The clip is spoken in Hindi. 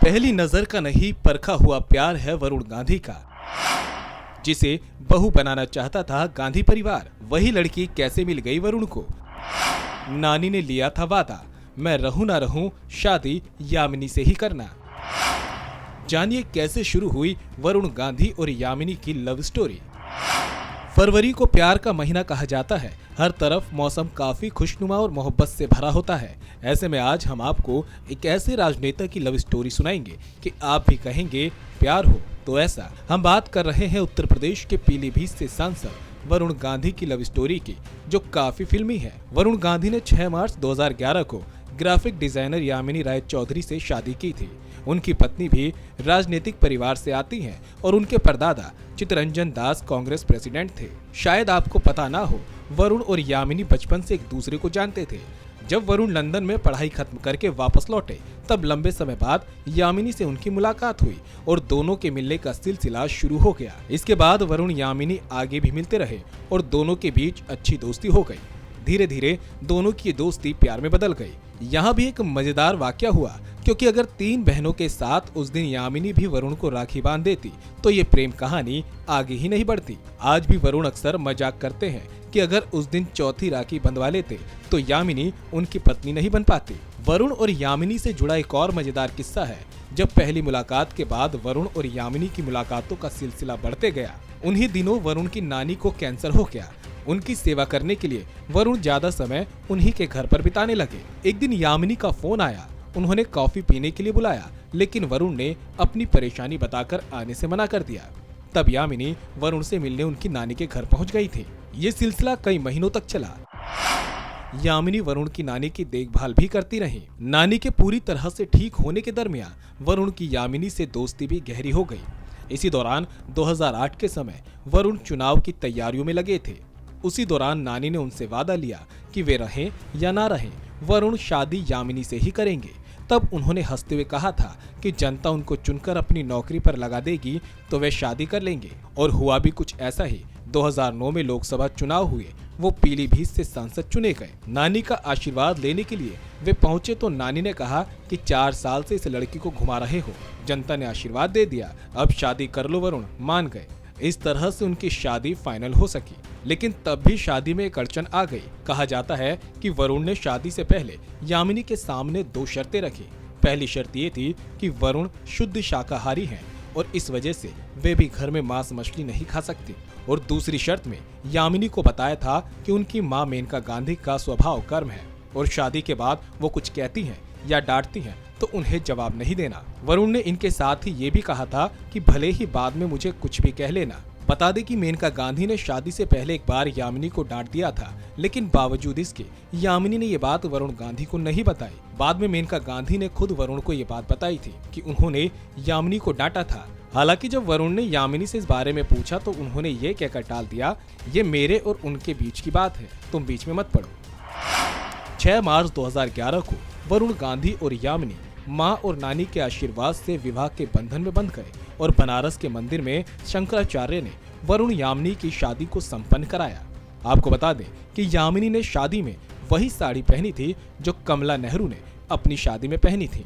पहली नजर का नहीं परखा हुआ प्यार है वरुण गांधी का, जिसे बहू बनाना चाहता था गांधी परिवार। वही लड़की कैसे मिल गई वरुण को। नानी ने लिया था वादा, मैं रहूं ना रहूं शादी यामिनी से ही करना। जानिए कैसे शुरू हुई वरुण गांधी और यामिनी की लव स्टोरी। फरवरी को प्यार का महीना कहा जाता है। हर तरफ मौसम काफी खुशनुमा और मोहब्बत से भरा होता है। ऐसे में आज हम आपको एक ऐसे राजनेता की लव स्टोरी सुनाएंगे कि आप भी कहेंगे प्यार हो तो ऐसा। हम बात कर रहे हैं उत्तर प्रदेश के पीलीभीत से सांसद वरुण गांधी की लव स्टोरी की, जो काफी फिल्मी है। वरुण गांधी ने 6 मार्च 2011 को ग्राफिक डिजाइनर यामिनी राय चौधरी से शादी की थी। उनकी पत्नी भी राजनीतिक परिवार से आती हैं और उनके परदादा चित्तरंजन दास कांग्रेस प्रेसिडेंट थे। शायद आपको पता ना हो, वरुण और यामिनी बचपन से एक दूसरे को जानते थे। जब वरुण लंदन में पढ़ाई खत्म करके वापस लौटे, तब लंबे समय बाद यामिनी से उनकी मुलाकात हुई और दोनों के मिलने का सिलसिला शुरू हो गया। इसके बाद वरुण यामिनी आगे भी मिलते रहे और दोनों के बीच अच्छी दोस्ती हो गई। धीरे धीरे दोनों की दोस्ती प्यार में बदल गई। यहाँ भी एक मजेदार वाकया हुआ, क्योंकि अगर 3 बहनों के साथ उस दिन यामिनी भी वरुण को राखी बांध देती तो ये प्रेम कहानी आगे ही नहीं बढ़ती। आज भी वरुण अक्सर मजाक करते हैं कि अगर उस दिन चौथी राखी बंधवा लेते तो यामिनी उनकी पत्नी नहीं बन पाती। वरुण और यामिनी से जुड़ा एक और मजेदार किस्सा है। जब पहली मुलाकात के बाद वरुण और यामिनी की मुलाकातों का सिलसिला बढ़ते गया, उन्हीं दिनों वरुण की नानी को कैंसर हो गया। उनकी सेवा करने के लिए वरुण ज्यादा समय उन्हीं के घर पर बिताने लगे। एक दिन यामिनी का फोन आया। उन्होंने कॉफी पीने के लिए बुलाया, लेकिन वरुण ने अपनी परेशानी बताकर आने से मना कर दिया। तब यामिनी वरुण से मिलने उनकी नानी के घर पहुंच गई थी। ये सिलसिला कई महीनों तक चला। यामिनी वरुण की नानी की देखभाल भी करती रही। नानी के पूरी तरह से ठीक होने के दरमियान वरुण की यामिनी से दोस्ती भी गहरी हो गई। इसी दौरान 2008 के समय वरुण चुनाव की तैयारियों में लगे थे। उसी दौरान नानी ने उनसे वादा लिया कि वे रहें या ना रहें, वरुण शादी यामिनी से ही करेंगे। तब उन्होंने हंसते हुए कहा था कि जनता उनको चुनकर अपनी नौकरी पर लगा देगी तो वे शादी कर लेंगे। और हुआ भी कुछ ऐसा ही। 2009 में लोकसभा चुनाव हुए। वो पीलीभीत से सांसद चुने गए। नानी का आशीर्वाद लेने के लिए वे पहुंचे तो नानी ने कहा कि 4 साल से इस लड़की को घुमा रहे हो। जनता ने आशीर्वाद दे दिया, अब शादी कर लो। वरुण मान गए। इस तरह से उनकी शादी फाइनल हो सकी। लेकिन तब भी शादी में एक अड़चन आ गई। कहा जाता है कि वरुण ने शादी से पहले यामिनी के सामने 2 शर्तें रखी। पहली शर्त ये थी कि वरुण शुद्ध शाकाहारी हैं और इस वजह से वे भी घर में मांस मछली नहीं खा सकती। और दूसरी शर्त में यामिनी को बताया था कि उनकी मां मेनका गांधी का स्वभाव कर्म है और शादी के बाद वो कुछ कहती हैं या डांटती हैं तो उन्हें जवाब नहीं देना। वरुण ने इनके साथ ही ये भी कहा था कि भले ही बाद में मुझे कुछ भी कह लेना। बता दें कि मेनका गांधी ने शादी से पहले एक बार यामिनी को डांट दिया था, लेकिन बावजूद इसके यामिनी ने ये बात वरुण गांधी को नहीं बताई। बाद में मेनका गांधी ने खुद वरुण को ये बात बताई थी कि उन्होंने यामिनी को डांटा था। हालांकि जब वरुण ने यामिनी से इस बारे में पूछा तो उन्होंने ये कहकर टाल दिया, ये मेरे और उनके बीच की बात है, तुम बीच में मत पड़ो। 6 मार्च 2011 को वरुण गांधी और यामिनी माँ और नानी के आशीर्वाद से विवाह के बंधन में बंध गए और बनारस के मंदिर में शंकराचार्य ने वरुण यामिनी की शादी को संपन्न कराया। आपको बता दें कि यामिनी ने शादी में वही साड़ी पहनी थी जो कमला नेहरू ने अपनी शादी में पहनी थी।